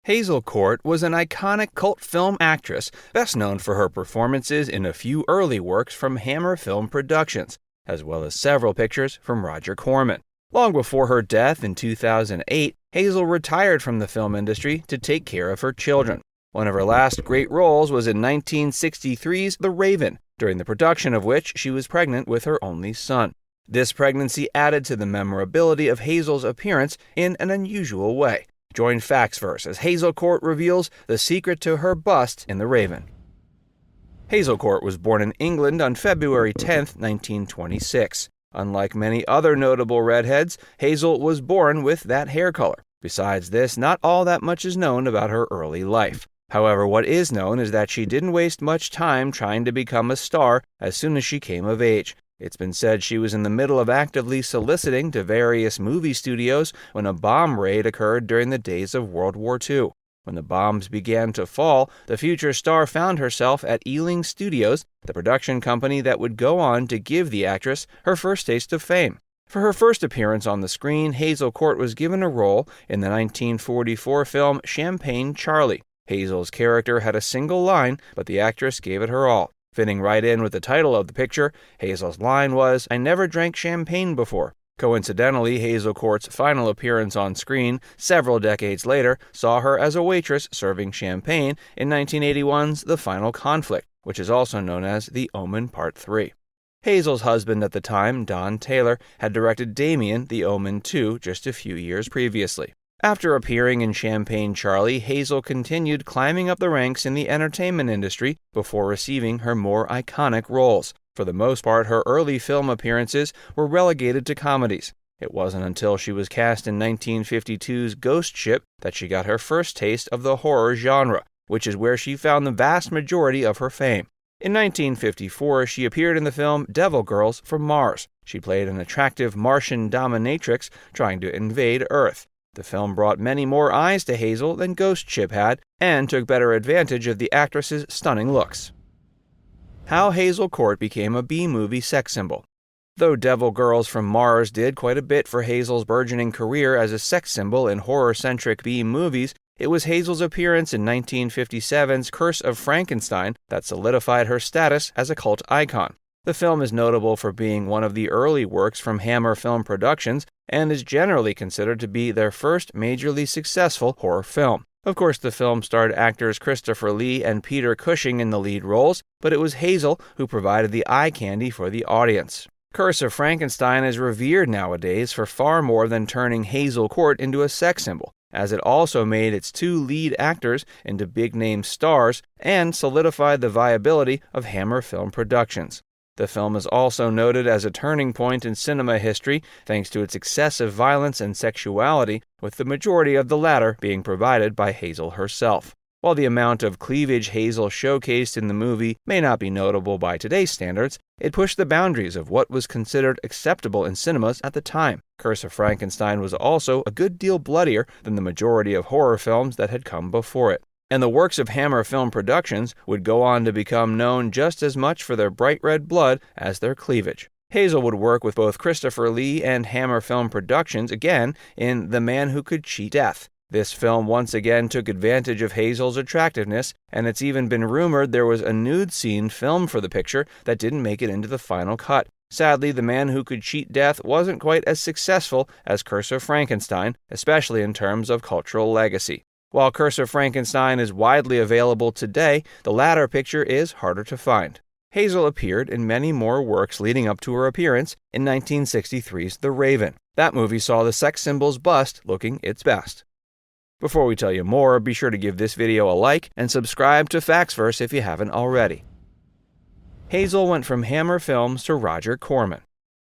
Hazel Court was an iconic cult film actress, best known for her performances in a few early works from Hammer Film Productions, as well as several pictures from Roger Corman. Long before her death in 2008, Hazel retired from the film industry to take care of her children. One of her last great roles was in 1963's The Raven, during the production of which she was pregnant with her only son. This pregnancy added to the memorability of Hazel's appearance in an unusual way. Join Factsverse as Hazel Court reveals the secret to her bust in The Raven. Hazel Court was born in England on February 10, 1926. Unlike many other notable redheads, Hazel was born with that hair color. Besides this, not all that much is known about her early life. However, what is known is that she didn't waste much time trying to become a star as soon as she came of age. It's been said she was in the middle of actively soliciting to various movie studios when a bomb raid occurred during the days of World War II. When the bombs began to fall, the future star found herself at Ealing Studios, the production company that would go on to give the actress her first taste of fame. For her first appearance on the screen, Hazel Court was given a role in the 1944 film Champagne Charlie. Hazel's character had a single line, but the actress gave it her all. Fitting right in with the title of the picture, Hazel's line was, "I never drank champagne before." Coincidentally, Hazel Court's final appearance on screen several decades later saw her as a waitress serving champagne in 1981's The Final Conflict, which is also known as The Omen Part 3. Hazel's husband at the time, Don Taylor, had directed Damien, The Omen 2, just a few years previously. After appearing in Champagne Charlie, Hazel continued climbing up the ranks in the entertainment industry before receiving her more iconic roles. For the most part, her early film appearances were relegated to comedies. It wasn't until she was cast in 1952's Ghost Ship that she got her first taste of the horror genre, which is where she found the vast majority of her fame. In 1954, she appeared in the film Devil Girls from Mars. She played an attractive Martian dominatrix trying to invade Earth. The film brought many more eyes to Hazel than Ghost Ship had, and took better advantage of the actress's stunning looks. How Hazel Court became a B-movie sex symbol. Though Devil Girls from Mars did quite a bit for Hazel's burgeoning career as a sex symbol in horror-centric B-movies, it was Hazel's appearance in 1957's Curse of Frankenstein that solidified her status as a cult icon. The film is notable for being one of the early works from Hammer Film Productions and is generally considered to be their first majorly successful horror film. Of course, the film starred actors Christopher Lee and Peter Cushing in the lead roles, but it was Hazel who provided the eye candy for the audience. Curse of Frankenstein is revered nowadays for far more than turning Hazel Court into a sex symbol, as it also made its two lead actors into big-name stars and solidified the viability of Hammer Film Productions. The film is also noted as a turning point in cinema history thanks to its excessive violence and sexuality, with the majority of the latter being provided by Hazel herself. While the amount of cleavage Hazel showcased in the movie may not be notable by today's standards, it pushed the boundaries of what was considered acceptable in cinemas at the time. Curse of Frankenstein was also a good deal bloodier than the majority of horror films that had come before it. And the works of Hammer Film Productions would go on to become known just as much for their bright red blood as their cleavage. Hazel would work with both Christopher Lee and Hammer Film Productions again in The Man Who Could Cheat Death. This film once again took advantage of Hazel's attractiveness, and it's even been rumored there was a nude scene filmed for the picture that didn't make it into the final cut. Sadly, The Man Who Could Cheat Death wasn't quite as successful as Curse of Frankenstein, especially in terms of cultural legacy. While Curse of Frankenstein is widely available today, the latter picture is harder to find. Hazel appeared in many more works leading up to her appearance in 1963's The Raven. That movie saw the sex symbol's bust looking its best. Before we tell you more, be sure to give this video a like and subscribe to Factsverse if you haven't already. Hazel went from Hammer Films to Roger Corman.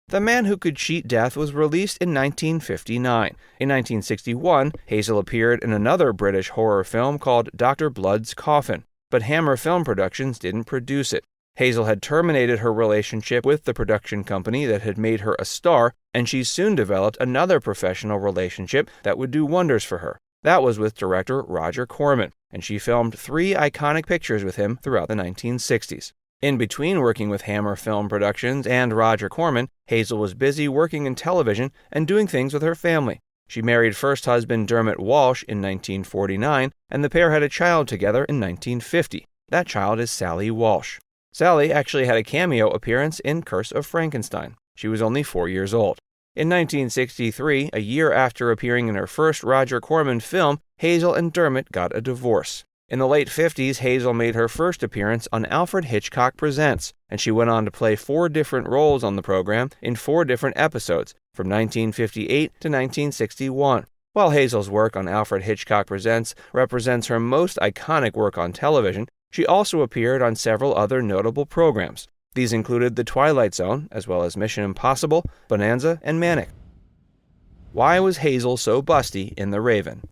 The Man Who Could Cheat Death was released in 1959. In 1961, Hazel appeared in another British horror film called Dr. Blood's Coffin, but Hammer Film Productions didn't produce it. Hazel had terminated her relationship with the production company that had made her a star, and she soon developed another professional relationship that would do wonders for her. That was with director Roger Corman, and she filmed 3 iconic pictures with him throughout the 1960s. In between working with Hammer Film Productions and Roger Corman, Hazel was busy working in television and doing things with her family. She married first husband Dermot Walsh in 1949, and the pair had a child together in 1950. That child is Sally Walsh. Sally actually had a cameo appearance in Curse of Frankenstein. She was only 4 years old. In 1963, a year after appearing in her first Roger Corman film, Hazel and Dermot got a divorce. In the late 50s, Hazel made her first appearance on Alfred Hitchcock Presents, and she went on to play 4 different roles on the program in 4 different episodes, from 1958 to 1961. While Hazel's work on Alfred Hitchcock Presents represents her most iconic work on television, she also appeared on several other notable programs. These included The Twilight Zone, as well as Mission Impossible, Bonanza, and Manic. Why was Hazel so busty in The Raven?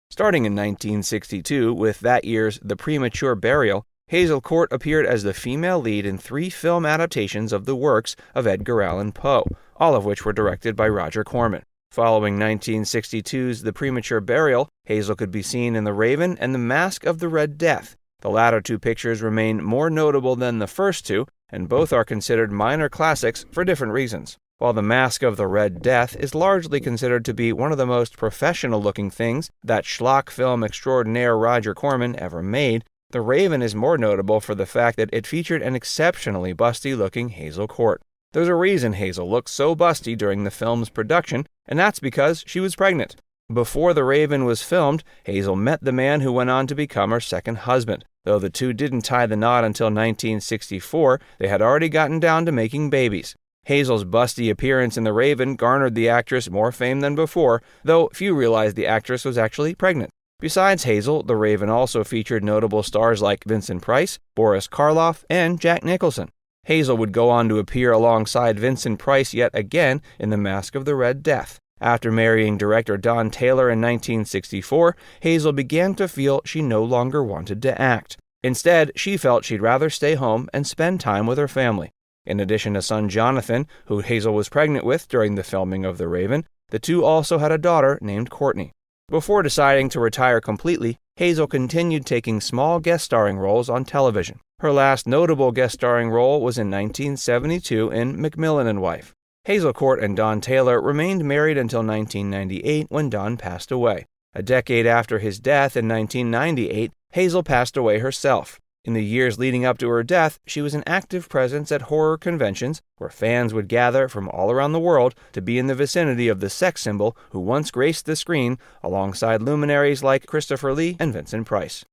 Starting in 1962 with that year's The Premature Burial, Hazel Court appeared as the female lead in 3 film adaptations of the works of Edgar Allan Poe, all of which were directed by Roger Corman. Following 1962's The Premature Burial, Hazel could be seen in The Raven and The Mask of the Red Death. The latter 2 pictures remain more notable than the first 2, and both are considered minor classics for different reasons. While The Mask of the Red Death is largely considered to be one of the most professional-looking things that schlock film extraordinaire Roger Corman ever made, The Raven is more notable for the fact that it featured an exceptionally busty-looking Hazel Court. There's a reason Hazel looked so busty during the film's production, and that's because she was pregnant. Before The Raven was filmed, Hazel met the man who went on to become her second husband. Though the two didn't tie the knot until 1964, they had already gotten down to making babies. Hazel's busty appearance in The Raven garnered the actress more fame than before, though few realized the actress was actually pregnant. Besides Hazel, The Raven also featured notable stars like Vincent Price, Boris Karloff, and Jack Nicholson. Hazel would go on to appear alongside Vincent Price yet again in The Mask of the Red Death. After marrying director Don Taylor in 1964, Hazel began to feel she no longer wanted to act. Instead, she felt she'd rather stay home and spend time with her family. In addition to son Jonathan, who Hazel was pregnant with during the filming of The Raven, the two also had a daughter named Courtney. Before deciding to retire completely, Hazel continued taking small guest starring roles on television. Her last notable guest starring role was in 1972 in Macmillan and Wife. Hazel Court and Don Taylor remained married until 1998 when Don passed away. A decade after his death in 1998, Hazel passed away herself. In the years leading up to her death, she was an active presence at horror conventions where fans would gather from all around the world to be in the vicinity of the sex symbol who once graced the screen alongside luminaries like Christopher Lee and Vincent Price.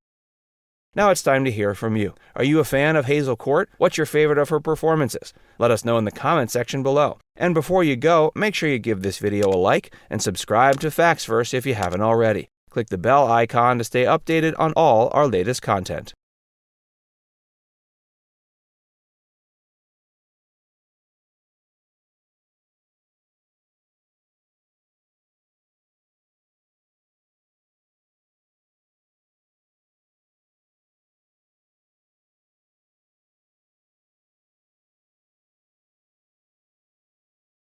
Now it's time to hear from you. Are you a fan of Hazel Court? What's your favorite of her performances? Let us know in the comment section below. And before you go, make sure you give this video a like and subscribe to Factsverse if you haven't already. Click the bell icon to stay updated on all our latest content.